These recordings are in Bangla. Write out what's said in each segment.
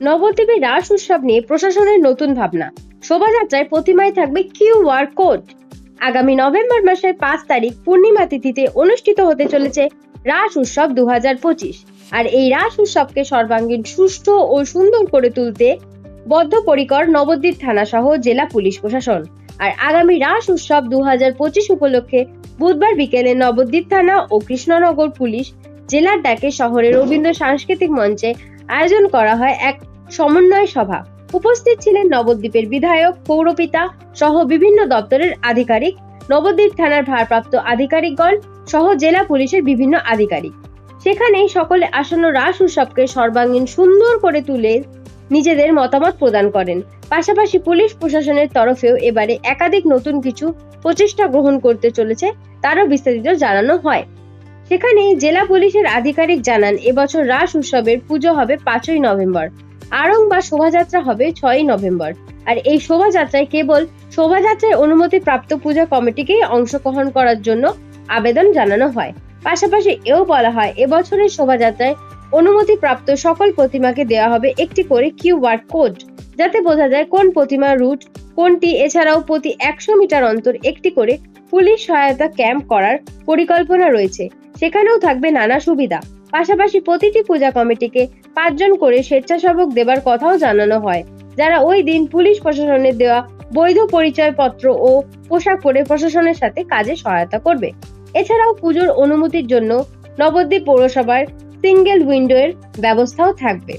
নবদ্বীপে রাস উৎসব নিয়ে প্রশাসনের নতুন ভাবনা। শোভাযাত্রায় প্রতিমায় থাকবে কিউআর কোড। আগামী নভেম্বর মাসের ৫ তারিখ পূর্ণিমা তিথিতে অনুষ্ঠিত হতে চলেছে রাস উৎসব ২০২৫। আর এই রাস উৎসবকে সর্বাঙ্গীন সুষ্ঠু ও সুন্দর করে তুলতে বদ্ধপরিকর নবদ্বীপ থানা সহ জেলা পুলিশ প্রশাসন। আর আগামী রাস উৎসব ২০২৫ উপলক্ষে বুধবার বিকেলে নবদ্বীপ থানা ও কৃষ্ণনগর পুলিশ জেলার ডাকে শহরের রবীন্দ্র সাংস্কৃতিক মঞ্চে আয়োজন করা হয় এক সমন্বয় সভা। উপস্থিত ছিলেন নবদ্বীপের বিধায়ক, পৌরপিতা সহ বিভিন্ন দপ্তরের আধিকারিক, নবদ্বীপ থানার ভারপ্রাপ্ত আধিকারিকগণ সহ জেলা পুলিশের বিভিন্ন আধিকারিক। সেখানেই সকলে আসন্ন রাস উৎসবকে সর্বাঙ্গীন সুন্দর করে তুলে নিজেদের মতামত প্রদান করেন। পাশাপাশি পুলিশ প্রশাসনের তরফেও এবারে একাধিক নতুন কিছু প্রচেষ্টা গ্রহণ করতে চলেছে, তারও বিস্তারিত জানানো হয়। সেখানে জেলা পুলিশের আধিকারিক জানান, এবছর রাস উৎসবের পুজো হবে ৫ই নভেম্বর, আড়ং বা শোভাযাত্রা হবে ৬ই নভেম্বর। আর এই শোভাযাত্রায় কেবল শোভাযাত্রায় অনুমতি প্রাপ্ত পূজা কমিটিকেই অংশগ্রহণ করার জন্য আবেদন জানানো হয়। পাশাপাশি এও বলা হয়, এবছরের শোভাযাত্রায় অনুমতিপ্রাপ্ত সকল প্রতিমাকে দেওয়া হবে একটি করে কিউআর কোড, যাতে বোঝা যায় কোন প্রতিমার রুট কোনটি। এছাড়াও প্রতি ১০০ মিটার অন্তর একটি করে পুলিশ সহায়তা ক্যাম্প করার পরিকল্পনা রয়েছে, সেখানেও থাকবে নানা সুবিধা। পাশাপাশি প্রতিটি পূজা কমিটিকে ৫ জন করে স্বেচ্ছাসেবক দেবার কথাও জানানো হয়, যারা ওই দিন পুলিশ প্রশাসনের দেওয়া বৈধ পরিচয়পত্র ও পোশাক পরে প্রশাসনের সাথে কাজে সহায়তা করবে। এছাড়াও পুজোর অনুমতির জন্য নবদ্বীপ পৌরসভার সিঙ্গেল উইন্ডোর ব্যবস্থাও থাকবে।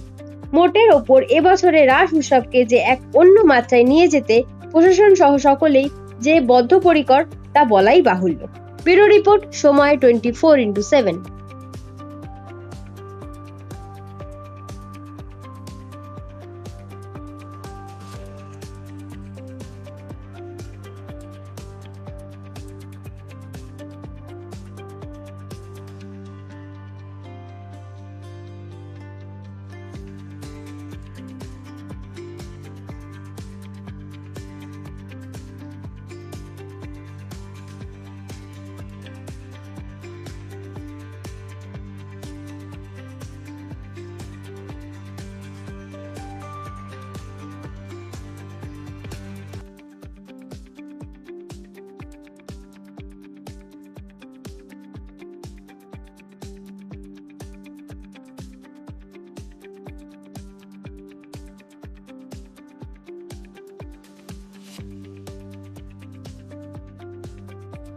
মোটের ওপর এবছরে রাস উৎসবকে যে এক অন্য মাত্রায় নিয়ে যেতে প্রশাসন সহ সকলেই যে বদ্ধপরিকর তা বলাই বাহুল্য। ব্যুরো রিপোর্ট, সময় 24x7।